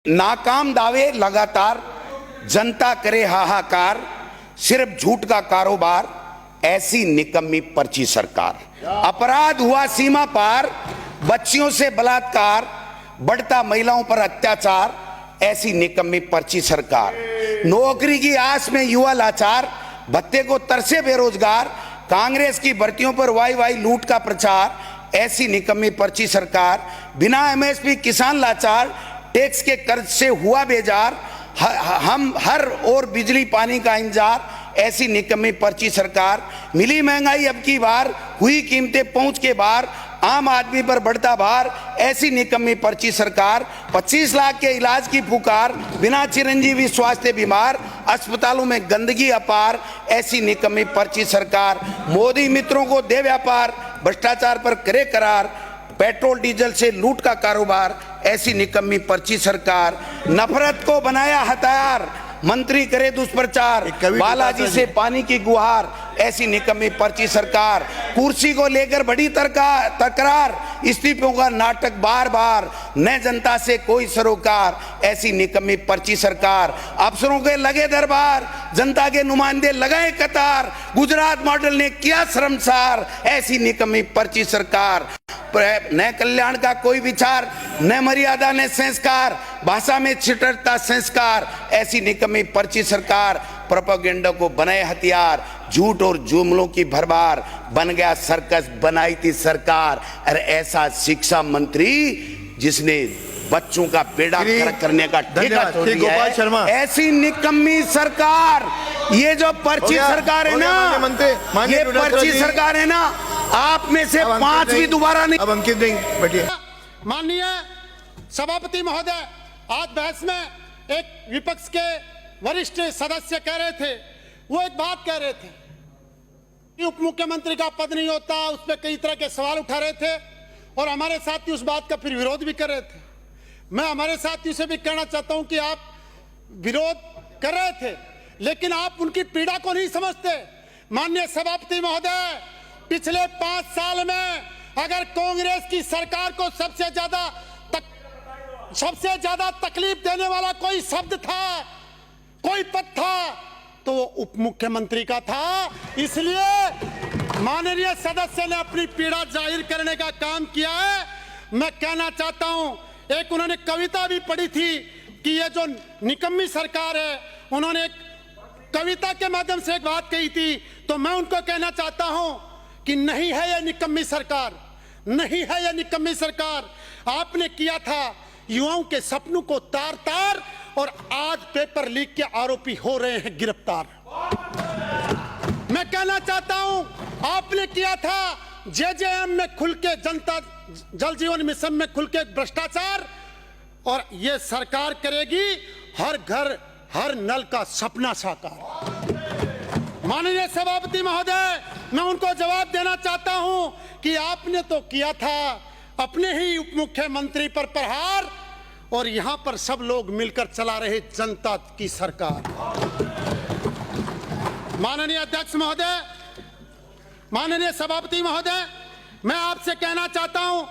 नाकाम दावे लगातार, जनता करे हाहाकार, सिर्फ झूठ का कारोबार, ऐसी निकम्मी पर्ची सरकार। अपराध हुआ सीमा पार, बच्चियों से बलात्कार, बढ़ता महिलाओं पर अत्याचार, ऐसी निकम्मी पर्ची सरकार। नौकरी की आस में युवा लाचार, भत्ते को तरसे बेरोजगार, कांग्रेस की भर्तियों पर वाई वाई लूट का प्रचार, ऐसी निकम्मी पर्ची सरकार। बिना एमएसपी किसान लाचार, टैक्स के कर्ज से हुआ बेजार, हम हर और बिजली पानी का इंतजार, ऐसी निकम्मी पर्ची सरकार। मिली महंगाई अब की बार, हुई कीमतें पहुंच के बाहर, आम आदमी पर बढ़ता भार, ऐसी निकम्मी पर्ची सरकार। 25 लाख के इलाज की पुकार, बिना चिरंजीवी स्वास्थ्य बीमार, अस्पतालों में गंदगी अपार, ऐसी निकम्मी पर्ची सरकार। मोदी मित्रों को दे व्यापार, भ्रष्टाचार पर करे करार, पेट्रोल डीजल से लूट का कारोबार, ऐसी निकम्मी पर्ची सरकार। नफरत को बनाया हथियार, मंत्री करे दुष्प्रचार, बालाजी से पानी की गुहार, ऐसी निकम्मी पर्ची सरकार। कुर्सी को लेकर बड़ी तकरार, इस्तीफों का नाटक बार बार, न जनता से कोई सरोकार, ऐसी निकम्मी पर्ची सरकार। अफसरों के लगे दरबार, जनता के नुमाइंदे लगाए कतार, गुजरात मॉडल ने किया शर्मसार, ऐसी निकम्मी पर्ची सरकार। न कल्याण का कोई विचार, न मर्यादा न संस्कार, भाषा में छिटरता संस्कार, ऐसी निकम्मी पर्ची सरकार। प्रोपेगेंडा को बनाए हथियार, झूठ और जुमलों की भरमार, बन गया सर्कस बनाई थी सरकार। अरे ऐसा शिक्षा मंत्री जिसने बच्चों का बेड़ा गर्क करने का ठेका छोड़ दिया है, ऐसी निकम्मी सरकार। ये जो पर्ची सरकार है ना, ये पर्ची सरकार है ना, आप में से 5 भी दोबारा नहीं। अब अंकित नहीं बैठिए। माननीय सभापति महोदय, आज बहस में एक विपक्ष के वरिष्ठ सदस्य कह रहे थे, वो एक बात कह रहे थे कि उप मुख्यमंत्री का पद नहीं होता, उस पर कई तरह के सवाल उठा रहे थे और हमारे साथी उस बात का फिर विरोध भी कर रहे थे। मैं हमारे साथियों से भी कहना चाहता हूं कि आप विरोध कर रहे थे, लेकिन आप उनकी पीड़ा को नहीं समझते। माननीय सभापति महोदय, पिछले 5 साल में अगर कांग्रेस की सरकार को सबसे ज्यादा तकलीफ देने वाला कोई शब्द था, कोई पद था, तो वो उप मुख्यमंत्री का था। इसलिए माननीय सदस्य ने अपनी पीड़ा जाहिर करने का काम किया है। मैं कहना चाहता हूं, एक उन्होंने कविता भी पढ़ी थी कि ये जो निकम्मी सरकार है, उन्होंने एक कविता के माध्यम से एक बात कही थी, तो मैं उनको कहना चाहता हूं कि नहीं है ये निकम्मी सरकार, नहीं है ये निकम्मी सरकार। आपने किया था युवाओं के सपनों को तार तार, और आज पेपर लीक के आरोपी हो रहे हैं गिरफ्तार। मैं कहना चाहता हूं, आपने किया था जेजेएम में खुल के जनता जल जीवन मिशन में खुल के भ्रष्टाचार, और ये सरकार करेगी हर घर हर नल का सपना साकार। माननीय सभापति महोदय, मैं उनको जवाब देना चाहता हूं कि आपने तो किया था अपने ही उप मुख्यमंत्री पर प्रहार, और यहां पर सब लोग मिलकर चला रहे जनता की सरकार। माननीय अध्यक्ष महोदय, माननीय सभापति महोदय, मैं आपसे कहना चाहता हूं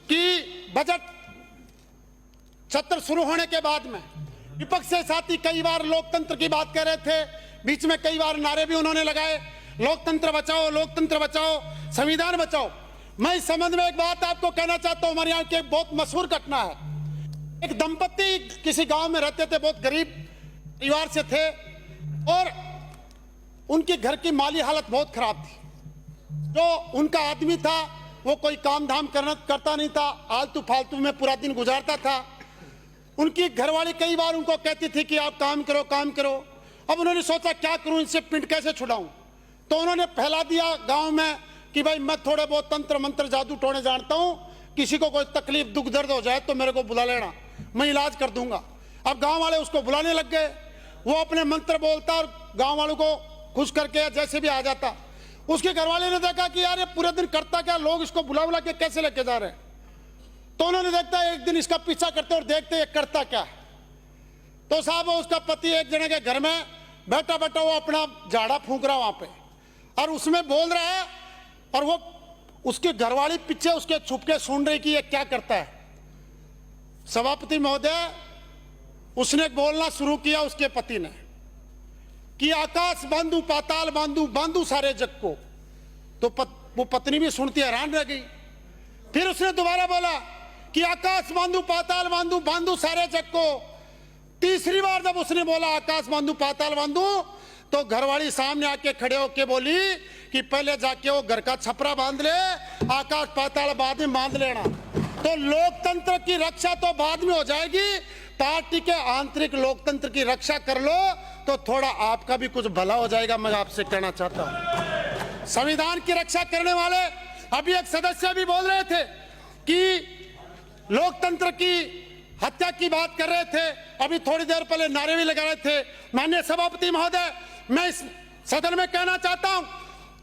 कि बजट सत्र शुरू होने के बाद में विपक्ष से साथी कई बार लोकतंत्र की बात कर रहे थे, बीच में कई बार नारे भी उन्होंने लगाए, लोकतंत्र बचाओ, संविधान बचाओ। मैं इस संबंध में एक बात आपको कहना चाहता हूं। हमारे यहाँ की एक बहुत मशहूर घटना है। एक दंपत्ति किसी गांव में रहते थे, बहुत गरीब परिवार से थे, और उनके घर की माली हालत बहुत खराब थी। जो उनका आदमी था वो कोई काम धाम करता नहीं था, आलतू फालतू में पूरा दिन गुजारता था। उनकी घरवाली कई बार उनको कहती थी कि आप काम करो, काम करो। अब उन्होंने सोचा क्या करूं, इनसे पिंड कैसे छुड़ाऊं, तो उन्होंने फैला दिया गांव में कि भाई मैं थोड़े बहुत तंत्र मंत्र जादू टोने जानता हूं, किसी को कोई तकलीफ दुख दर्द हो जाए तो मेरे को बुला लेना, मैं इलाज कर दूंगा। अब गांव वाले उसको बुलाने लग गए, वो अपने मंत्र बोलता और गांव वालों को खुश करके जैसे भी आ जाता। उसके घरवाले ने देखा कि यार ये पूरे दिन करता क्या, लोग इसको बुला बुला के कैसे लेके जा रहे हैं। तो उन्होंने देखा एक दिन इसका पीछा करते और देखते ये करता क्या है। तो साहब उसका पति एक जने के घर में बैठा बैठा वो अपना झाड़ा फूंक रहा वहां पे, और उसमें बोल रहा है, और वो उसकी घरवाली पीछे उसके छुप के सुन रही कि ये क्या करता है। सभापति महोदय, उसने बोलना शुरू किया उसके पति ने कि आकाश बांधू पाताल बांधू बांधू सारे जग को। तो वो पत्नी भी सुनती हैरान रह गई। फिर उसने दोबारा बोला कि आकाश बांधू पाताल बांधू बांधू सारे जग को। तीसरी बार जब उसने बोला आकाश बांधू पाताल बांधू, तो घरवाली सामने आके खड़े होके बोली कि पहले जाके वो घर का छपरा बांध ले, आकाश पाताल बाद में बांध लेना। तो लोकतंत्र की रक्षा तो बाद में हो जाएगी, पार्टी के आंतरिक लोकतंत्र की रक्षा कर लो तो थोड़ा आपका भी कुछ भला हो जाएगा। मैं आपसे कहना चाहता हूं, संविधान की रक्षा करने वाले अभी एक सदस्य भी बोल रहे थे कि लोकतंत्र की हत्या की बात कर रहे थे, अभी थोड़ी देर पहले नारे भी लगा रहे थे। माननीय सभापति महोदय, मैं इस सदन में कहना चाहता हूं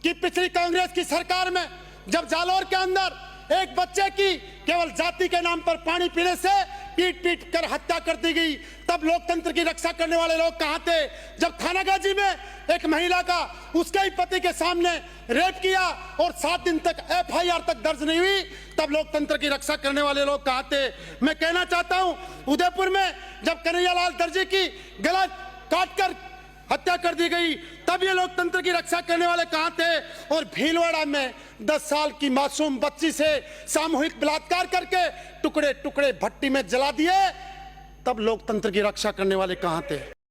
कि पिछली कांग्रेस की सरकार में जब जालौर के अंदर एक बच्चे की केवल जाति के नाम पर पानी पीने से पीट पीट कर हत्या कर दी गई, तब लोकतंत्र की रक्षा करने वाले लोग कहां थे? जब थानागाजी में एक महिला का उसके ही पति के सामने रेप किया और 7 दिन तक FIR तक दर्ज नहीं हुई, तब लोकतंत्र की रक्षा करने वाले लोग कहां थे? मैं कहना चाहता हूं, उदयपुर में जब कन्हैयालाल दर्जी की गला काटकर हत्या कर दी गई, तब ये लोकतंत्र की रक्षा करने वाले कहां थे? और भीलवाड़ा में 10 साल की मासूम बच्ची से सामूहिक बलात्कार करके टुकड़े टुकड़े भट्टी में जला दिए, तब लोकतंत्र की रक्षा करने वाले कहां थे?